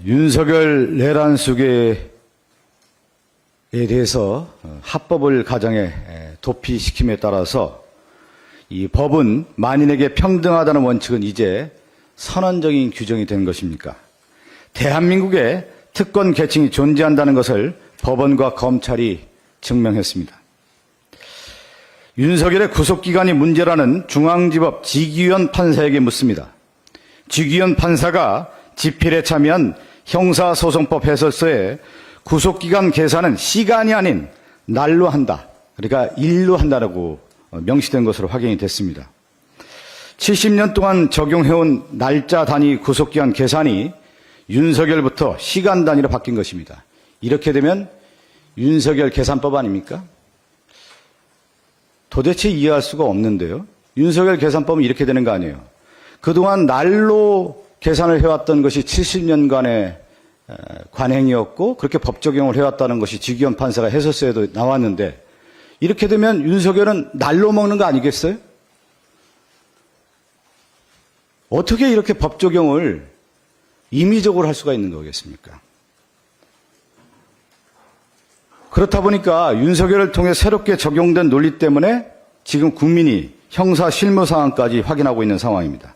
윤석열 내란 수계에 대해서 합법을 가정에 도피시킴에 따라서 이 법은 만인에게 평등하다는 원칙은 이제 선언적인 규정이 된 것입니까? 대한민국에 특권 계층이 존재한다는 것을 법원과 검찰이 증명했습니다. 윤석열의 구속기간이 문제라는 중앙지법 지기현 판사에게 묻습니다. 지기현 판사가 집필에 참여한 형사소송법 해설서에 구속기간 계산은 시간이 아닌 날로 한다. 그러니까 일로 한다라고 명시된 것으로 확인이 됐습니다. 70년 동안 적용해온 날짜 단위 구속기간 계산이 윤석열부터 시간 단위로 바뀐 것입니다. 이렇게 되면 윤석열 계산법 아닙니까? 도대체 이해할 수가 없는데요. 윤석열 계산법은 이렇게 되는 거 아니에요. 그동안 날로 계산을 해왔던 것이 70년간의 관행이었고 그렇게 법 적용을 해왔다는 것이 지기현 판사가 해설서에도 나왔는데 이렇게 되면 윤석열은 날로 먹는 거 아니겠어요? 어떻게 이렇게 법 적용을 임의적으로 할 수가 있는 거겠습니까? 그렇다 보니까 윤석열을 통해 새롭게 적용된 논리 때문에 지금 국민이 형사 실무 상황까지 확인하고 있는 상황입니다.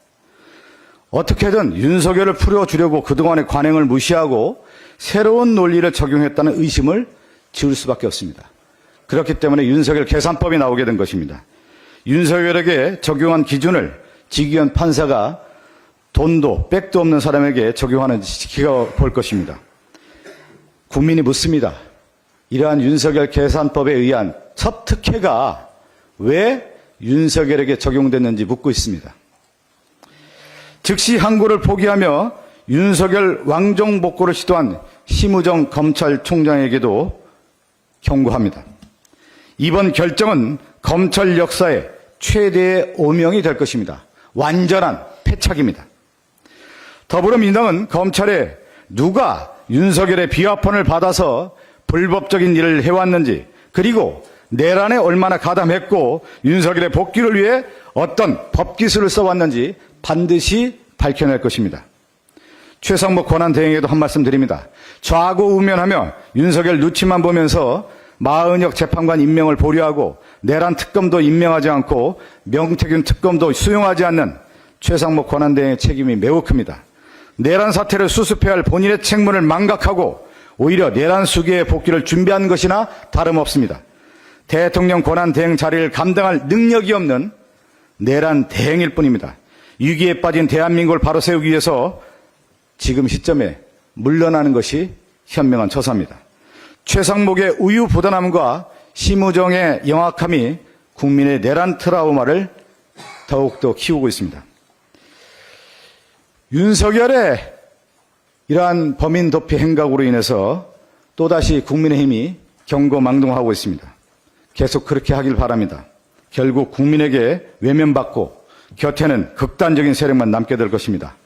어떻게든 윤석열을 풀어주려고 그동안의 관행을 무시하고 새로운 논리를 적용했다는 의심을 지울 수밖에 없습니다. 그렇기 때문에 윤석열 계산법이 나오게 된 것입니다. 윤석열에게 적용한 기준을 지기현 판사가 돈도 백도 없는 사람에게 적용하는지 지켜볼 것입니다. 국민이 묻습니다. 이러한 윤석열 계산법에 의한 첫 특혜가 왜 윤석열에게 적용됐는지 묻고 있습니다. 즉시 항고를 포기하며 윤석열 왕정복고를 시도한 심우정 검찰총장에게도 경고합니다. 이번 결정은 검찰 역사의 최대의 오명이 될 것입니다. 완전한 패착입니다. 더불어민주당은 검찰에 누가 윤석열의 비화폰을 받아서 불법적인 일을 해왔는지 그리고 내란에 얼마나 가담했고 윤석열의 복귀를 위해 어떤 법기술을 써왔는지 반드시 밝혀낼 것입니다. 최상목 권한대행에도 한 말씀 드립니다. 좌고우면하며 윤석열 눈치만 보면서 마은혁 재판관 임명을 보류하고 내란 특검도 임명하지 않고 명태균 특검도 수용하지 않는 최상목 권한대행의 책임이 매우 큽니다. 내란 사태를 수습해야 할 본인의 책무를 망각하고 오히려 내란 수계의 복귀를 준비한 것이나 다름없습니다. 대통령 권한대행 자리를 감당할 능력이 없는 내란 대행일 뿐입니다. 위기에 빠진 대한민국을 바로 세우기 위해서 지금 시점에 물러나는 것이 현명한 처사입니다. 최상목의 우유부단함과 심우정의 영악함이 국민의 내란 트라우마를 더욱더 키우고 있습니다. 윤석열의 이러한 범인 도피 행각으로 인해서 또다시 국민의힘이 경고망동하고 있습니다. 계속 그렇게 하길 바랍니다. 결국 국민에게 외면받고 곁에는 극단적인 세력만 남게 될 것입니다.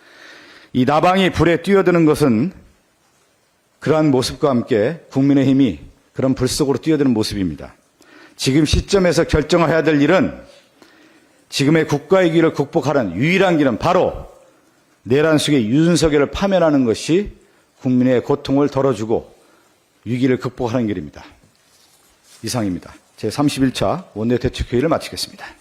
이 나방이 불에 뛰어드는 것은 그러한 모습과 함께 국민의힘이 그런 불 속으로 뛰어드는 모습입니다. 지금 시점에서 결정해야 될 일은 지금의 국가의 위기를 극복하는 유일한 길은 바로 내란 속의 윤석열을 파면하는 것이 국민의 고통을 덜어주고 위기를 극복하는 길입니다. 이상입니다. 제31차 원내대책회의를 마치겠습니다.